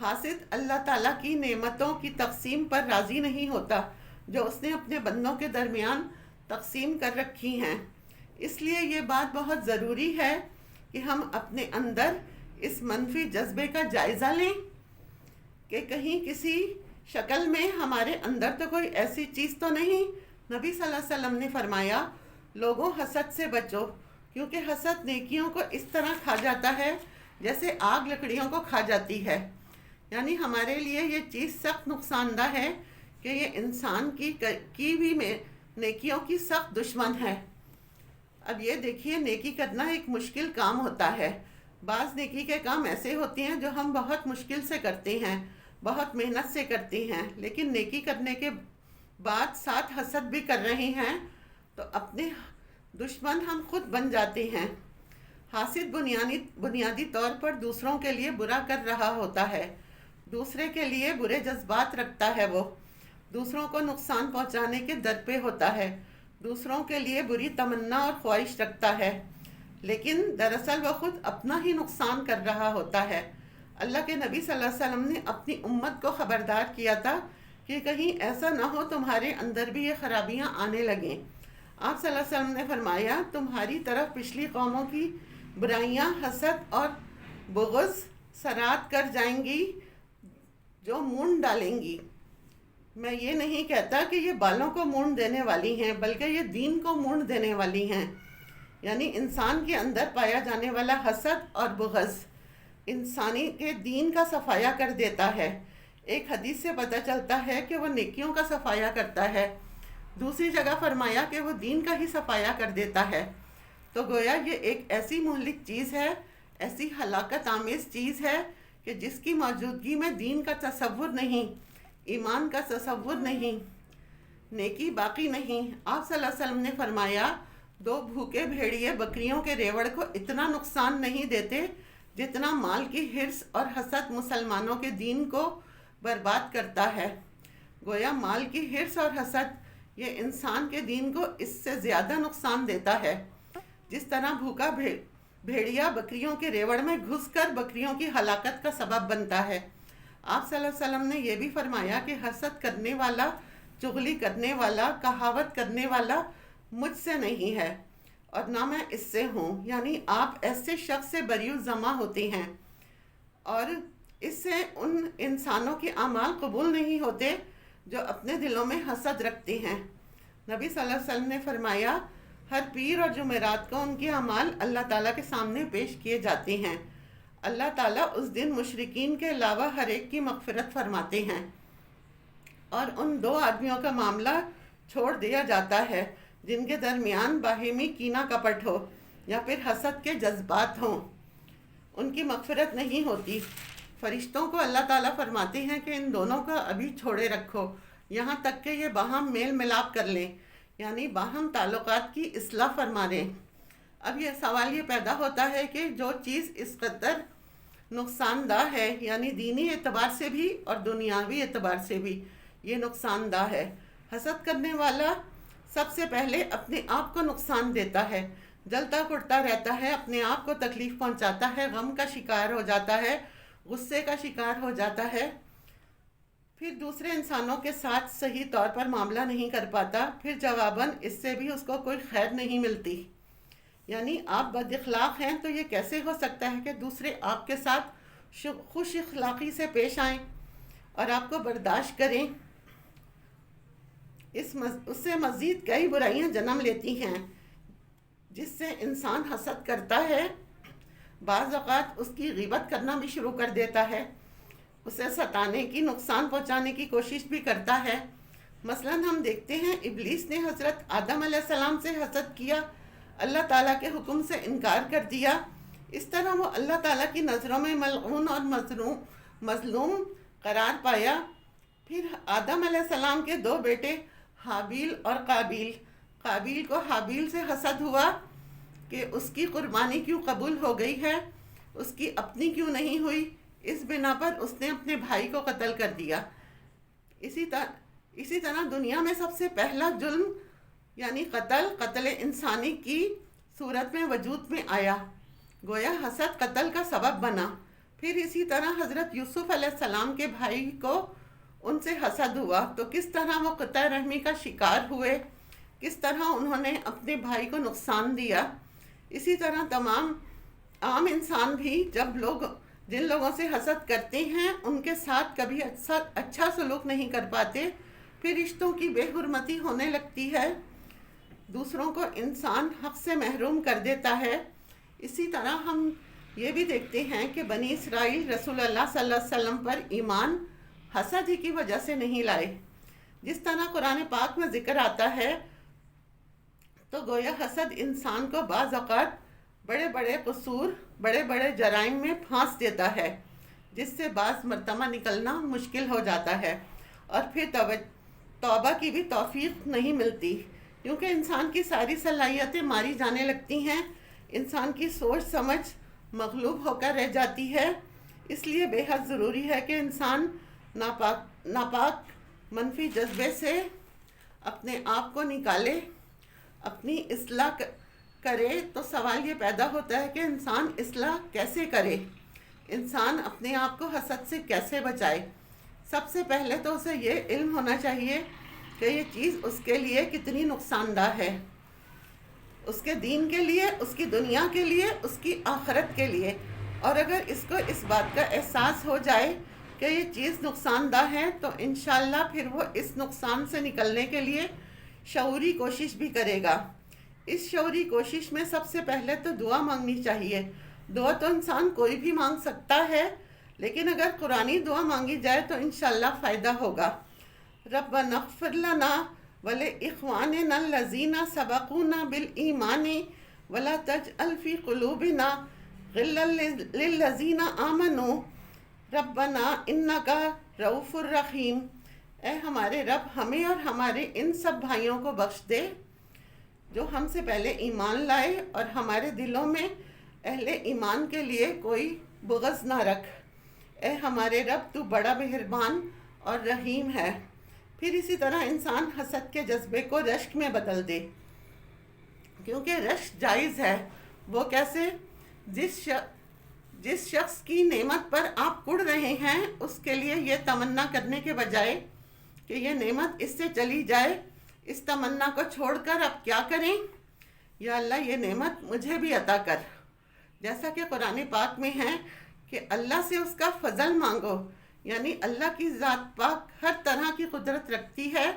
حاسد اللہ تعالیٰ کی نعمتوں کی تقسیم پر راضی نہیں ہوتا جو اس نے اپنے بندوں کے درمیان تقسیم کر رکھی ہیں۔ اس لیے یہ بات بہت ضروری ہے کہ ہم اپنے اندر اس منفی جذبے کا جائزہ لیں کہ کہیں کسی شکل میں ہمارے اندر تو کوئی ایسی چیز تو نہیں۔ نبی صلی اللہ علیہ وسلم نے فرمایا، لوگوں حسد سے بچو، کیونکہ حسد نیکیوں کو اس طرح کھا جاتا ہے جیسے آگ لکڑیوں کو کھا جاتی ہے۔ یعنی ہمارے لیے یہ چیز سخت نقصان دہ ہے کہ یہ انسان کی بھی نیکیوں کی سخت دشمن ہے۔ اب یہ دیکھیے، نیکی کرنا ایک مشکل کام ہوتا ہے۔ بعض نیکی کے کام ایسے ہوتے ہیں جو ہم بہت مشکل سے کرتے ہیں، بہت محنت سے کرتے ہیں، لیکن نیکی کرنے کے بعد ساتھ حسد بھی کر رہے ہیں تو اپنے دشمن ہم خود بن جاتے ہیں۔ حاسد بنیادی طور پر دوسروں کے لیے برا کر رہا ہوتا ہے، دوسرے کے لیے برے جذبات رکھتا ہے، وہ دوسروں کو نقصان پہنچانے کے در پہ ہوتا ہے، دوسروں کے لیے بری تمنا اور خواہش رکھتا ہے، لیکن دراصل وہ خود اپنا ہی نقصان کر رہا ہوتا ہے۔ اللہ کے نبی صلی اللہ علیہ وسلم نے اپنی امت کو خبردار کیا تھا کہ کہیں ایسا نہ ہو تمہارے اندر بھی یہ خرابیاں آنے لگیں۔ آپ صلی اللہ علیہ وسلم نے فرمایا، تمہاری طرف پچھلی قوموں کی برائیاں، حسد اور بغض سرات کر جائیں گی جو مونڈ ڈالیں گی۔ میں یہ نہیں کہتا کہ یہ بالوں کو مونڈ دینے والی ہیں، بلکہ یہ دین کو مونڈ دینے والی ہیں۔ یعنی انسان کے اندر پایا جانے والا حسد اور بغض انسانی کے دین کا صفایہ کر دیتا ہے۔ ایک حدیث سے پتہ چلتا ہے کہ وہ نیکیوں کا صفایہ کرتا ہے، دوسری جگہ فرمایا کہ وہ دین کا ہی صفایہ کر دیتا ہے۔ تو گویا یہ ایک ایسی مہلک چیز ہے، ایسی ہلاکت آمیز چیز ہے کہ جس کی موجودگی میں دین کا تصور نہیں، ایمان کا تصور نہیں، نیکی باقی نہیں۔ آپ صلی اللہ علیہ وسلم نے فرمایا، دو بھوکے بھیڑیے بکریوں کے ریوڑ کو اتنا نقصان نہیں دیتے جتنا مال کی حرص اور حسد مسلمانوں کے دین کو برباد کرتا ہے۔ گویا مال کی حرص اور حسد یہ انسان کے دین کو اس سے زیادہ نقصان دیتا ہے، جس طرح بھوکا بھیڑیا بکریوں کے ریوڑ میں گھس کر بکریوں کی ہلاکت کا سبب بنتا ہے۔ آپ صلی اللہ علیہ وسلم نے یہ بھی فرمایا کہ حسد کرنے والا، چغلی کرنے والا، کہاوت کرنے والا مجھ سے نہیں ہے اور نہ میں اس سے ہوں۔ یعنی آپ ایسے شخص سے بری الذمہ ہوتے ہیں اور اس سے ان انسانوں کے اعمال قبول نہیں ہوتے جو اپنے دلوں میں حسد رکھتے ہیں۔ نبی صلی اللہ علیہ وسلم نے فرمایا، ہر پیر اور جمعرات کو ان کے اعمال اللہ تعالیٰ کے سامنے پیش کیے جاتے ہیں۔ اللہ تعالیٰ اس دن مشرکین کے علاوہ ہر ایک کی مغفرت فرماتے ہیں اور ان دو آدمیوں کا معاملہ چھوڑ دیا جاتا ہے جن کے درمیان باہمی کینہ کپٹ ہو یا پھر حسد کے جذبات ہوں، ان کی مغفرت نہیں ہوتی۔ فرشتوں کو اللہ تعالیٰ فرماتے ہیں کہ ان دونوں کا ابھی چھوڑے رکھو یہاں تک کہ یہ باہم میل ملاپ کر لیں، یعنی باہم تعلقات کی اصلاح فرما لیں۔ اب یہ سوال یہ پیدا ہوتا ہے کہ جو چیز اس قدر نقصان دہ ہے، یعنی دینی اعتبار سے بھی اور دنیاوی اعتبار سے بھی یہ نقصان دہ ہے، حسد کرنے والا سب سے پہلے اپنے آپ کو نقصان دیتا ہے، جلتا کٹتا رہتا ہے، اپنے آپ کو تکلیف پہنچاتا ہے، غم کا شکار ہو جاتا ہے، غصے کا شکار ہو جاتا ہے، پھر دوسرے انسانوں کے ساتھ صحیح طور پر معاملہ نہیں کر پاتا، پھر جواباً اس سے بھی اس کو کوئی خیر نہیں ملتی۔ یعنی آپ بد اخلاق ہیں تو یہ کیسے ہو سکتا ہے کہ دوسرے آپ کے ساتھ خوش اخلاقی سے پیش آئیں اور آپ کو برداشت کریں؟ اس سے مزید کئی برائیاں جنم لیتی ہیں جس سے انسان حسد کرتا ہے، بعض اوقات اس کی غیبت کرنا بھی شروع کر دیتا ہے، اسے ستانے کی، نقصان پہنچانے کی کوشش بھی کرتا ہے۔ مثلاً ہم دیکھتے ہیں ابلیس نے حضرت آدم علیہ السلام سے حسد کیا، اللہ تعالیٰ کے حکم سے انکار کر دیا، اس طرح وہ اللہ تعالیٰ کی نظروں میں ملعون اور مظلوم قرار پایا۔ پھر آدم علیہ السلام کے دو بیٹے حابیل اور قابیل کو حابیل سے حسد ہوا کہ اس کی قربانی کیوں قبول ہو گئی ہے، اس کی اپنی کیوں نہیں ہوئی، اس بنا پر اس نے اپنے بھائی کو قتل کر دیا۔ اسی طرح دنیا میں سب سے پہلا جرم یعنی قتل انسانی کی صورت میں وجود میں آیا، گویا حسد قتل کا سبب بنا۔ پھر اسی طرح حضرت یوسف علیہ السلام کے بھائی کو ان سے حسد ہوا، تو کس طرح وہ قطع رحمی کا شکار ہوئے، کس طرح انہوں نے اپنے بھائی کو نقصان دیا۔ اسی طرح تمام عام انسان بھی جن لوگوں سے حسد کرتے ہیں ان کے ساتھ کبھی اچھا سلوک نہیں کر پاتے، پھر رشتوں کی بے حرمتی ہونے لگتی ہے، دوسروں کو انسان حق سے محروم کر دیتا ہے۔ اسی طرح ہم یہ بھی دیکھتے ہیں کہ بنی اسرائیل رسول اللہ صلی اللہ علیہ وسلم پر ایمان حسد ہی کی وجہ سے نہیں لائے۔ جس طرح قرآن پاک میں ذکر آتا ہے تو گویا حسد انسان کو بعض اوقات بڑے بڑے قصور، بڑے بڑے جرائم میں پھانس دیتا ہے، جس سے بعض مرتبہ نکلنا مشکل ہو جاتا ہے، اور پھر توبہ کی بھی توفیق نہیں ملتی، کیونکہ انسان کی ساری صلاحیتیں ماری جانے لگتی ہیں، انسان کی سوچ سمجھ مغلوب ہو کر رہ جاتی ہے۔ اس لیے بے حد ضروری ہے کہ انسان ناپاک منفی جذبے سے اپنے آپ کو نکالے، اپنی اصلاح کرے۔ تو سوال یہ پیدا ہوتا ہے کہ انسان اصلاح کیسے کرے، انسان اپنے آپ کو حسد سے کیسے بچائے۔ سب سے پہلے تو اسے یہ علم ہونا چاہیے کہ یہ چیز اس کے لیے کتنی نقصان دہ ہے، اس کے دین کے لیے، اس کی دنیا کے لیے، اس کی آخرت کے لیے۔ اور اگر اس کو اس بات کا احساس ہو جائے کہ یہ چیز نقصان دہ ہے تو انشاءاللہ پھر وہ اس نقصان سے نکلنے کے لیے شعوری کوشش بھی کرے گا۔ اس شعوری کوشش میں سب سے پہلے تو دعا مانگنی چاہیے۔ دعا تو انسان کوئی بھی مانگ سکتا ہے، لیکن اگر قرآنی دعا مانگی جائے تو انشاءاللہ فائدہ ہوگا۔ ربنا اغفر لنا ولإخواننا الذین سبقونا بالایمان ولا تجعل فی قلوبنا غلا للذین آمنوا ربنا انک رؤوف الرحیم۔ اے ہمارے رب، ہمیں اور ہمارے ان سب بھائیوں کو بخش دے جو ہم سے پہلے ایمان لائے، اور ہمارے دلوں میں اہل ایمان کے لیے کوئی بغض نہ رکھ۔ اے ہمارے رب، تو بڑا مہربان اور رحیم ہے۔ پھر اسی طرح انسان حسد کے جذبے کو رشک میں بدل دے، کیونکہ رشک جائز ہے۔ وہ کیسے؟ جس شخص کی نعمت پر آپ کڑ رہے ہیں اس کے لیے یہ تمنا کرنے کے بجائے کہ یہ نعمت اس سے چلی جائے، اس تمنا کو چھوڑ کر اب کیا کریں؟ یا اللہ یہ نعمت مجھے بھی عطا کر، جیسا کہ قرآن پاک میں ہے کہ اللہ سے اس کا فضل مانگو، یعنی اللہ کی ذات پاک ہر طرح کی قدرت رکھتی ہے،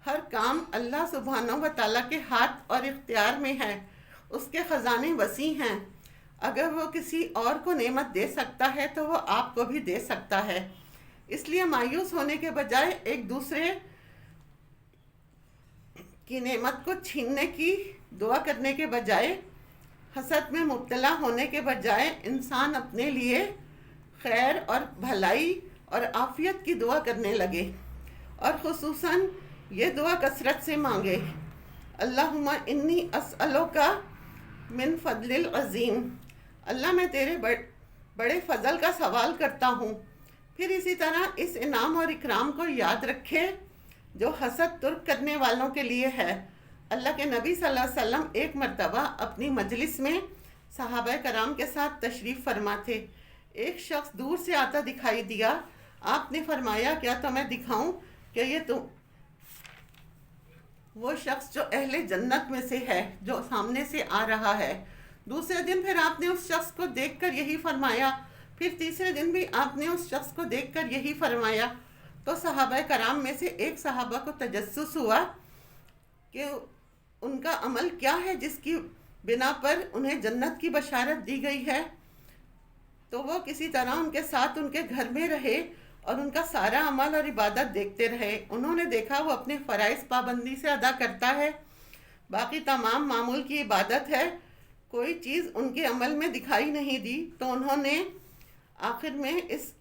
ہر کام اللہ سبحانہ و تعالیٰ کے ہاتھ اور اختیار میں ہے، اس کے خزانے وسیع ہیں۔ اگر وہ کسی اور کو نعمت دے سکتا ہے تو وہ آپ کو بھی دے سکتا ہے۔ اس لیے مایوس ہونے کے بجائے، ایک دوسرے کی نعمت کو چھیننے کی دعا کرنے کے بجائے، حسد میں مبتلا ہونے کے بجائے انسان اپنے لیے خیر اور بھلائی اور عافیت کی دعا کرنے لگے، اور خصوصاً یہ دعا کثرت سے مانگے، اللہم انی اسألک من فضل العظیم، اللہ میں تیرے بڑے فضل کا سوال کرتا ہوں۔ پھر اسی طرح اس انعام اور اکرام کو یاد رکھے جو حسد ترک کرنے والوں کے لیے ہے۔ اللہ کے نبی صلی اللہ علیہ وسلم ایک مرتبہ اپنی مجلس میں صحابہ کرام کے ساتھ تشریف فرما تھے۔ ایک شخص دور سے آتا دکھائی دیا، آپ نے فرمایا کیا تو میں دکھاؤں کہ یہ وہ شخص جو اہل جنت میں سے ہے جو سامنے سے آ رہا ہے۔ دوسرے دن پھر آپ نے اس شخص کو دیکھ کر یہی فرمایا، پھر تیسرے دن بھی آپ نے اس شخص کو دیکھ کر یہی فرمایا۔ تو صحابہ کرام میں سے ایک صحابہ کو تجسس ہوا کہ ان کا عمل کیا ہے جس کی بنا پر انہیں جنت کی بشارت دی گئی ہے۔ تو وہ کسی طرح ان کے ساتھ ان کے گھر میں رہے اور ان کا سارا عمل اور عبادت دیکھتے رہے۔ انہوں نے دیکھا وہ اپنے فرائض پابندی سے ادا کرتا ہے، باقی تمام معمول کی عبادت ہے، کوئی چیز ان کے عمل میں دکھائی نہیں دی۔ تو انہوں نے آخر میں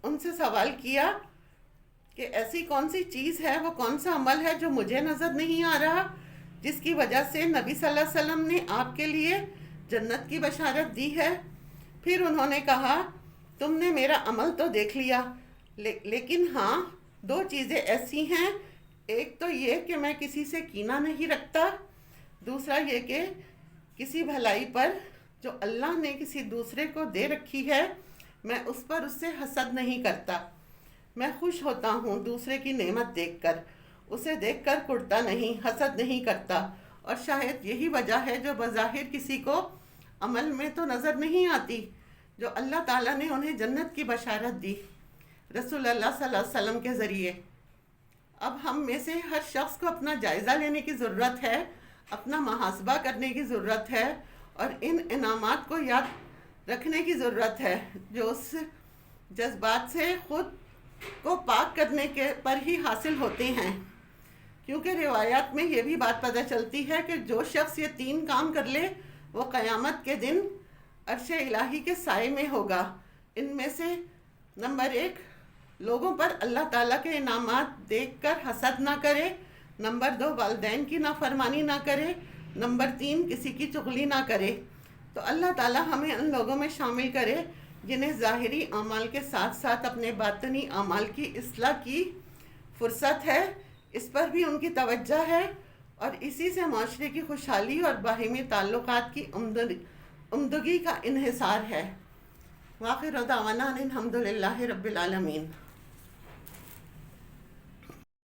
ان سے سوال کیا کہ ایسی کون سی چیز ہے، وہ کون سا عمل ہے جو مجھے نظر نہیں آ رہا، جس کی وجہ سے نبی صلی اللہ علیہ وسلم نے آپ کے لیے جنت کی بشارت دی ہے؟ پھر انہوں نے کہا تم نے میرا عمل تو دیکھ لیا، لیکن ہاں دو چیزیں ایسی ہیں، ایک تو یہ کہ میں کسی سے کینہ نہیں رکھتا، دوسرا یہ کہ کسی بھلائی پر جو اللہ نے کسی دوسرے کو دے رکھی ہے میں اس پر اس سے حسد نہیں کرتا، میں خوش ہوتا ہوں دوسرے کی نعمت دیکھ کر، اسے دیکھ کر کڑتا نہیں، حسد نہیں کرتا۔ اور شاید یہی وجہ ہے جو بظاہر کسی کو عمل میں تو نظر نہیں آتی، جو اللہ تعالیٰ نے انہیں جنت کی بشارت دی رسول اللہ صلی اللہ علیہ وسلم کے ذریعے۔ اب ہم میں سے ہر شخص کو اپنا جائزہ لینے کی ضرورت ہے، اپنا محاسبہ کرنے کی ضرورت ہے، اور ان انعامات کو یاد رکھنے کی ضرورت ہے جو اس جذبات سے خود کو پاک کرنے کے پر ہی حاصل ہوتے ہیں، کیونکہ روایات میں یہ بھی بات پتہ چلتی ہے کہ جو شخص یہ 3 کام کر لے وہ قیامت کے دن عرش الہی کے سائے میں ہوگا۔ ان میں سے نمبر 1، لوگوں پر اللہ تعالیٰ کے انعامات دیکھ کر حسد نہ کرے، نمبر 2، والدین کی نافرمانی نہ کرے، نمبر 3، کسی کی چغلی نہ کرے۔ تو اللہ تعالیٰ ہمیں ان لوگوں میں شامل کرے جنہیں ظاہری اعمال کے ساتھ ساتھ اپنے باطنی اعمال کی اصلاح کی فرصت ہے، اس پر بھی ان کی توجہ ہے، اور اسی سے معاشرے کی خوشحالی اور باہمی تعلقات کی عمدگی کا انحصار ہے۔ وآخر دعوانا الحمد للہ رب العالمین۔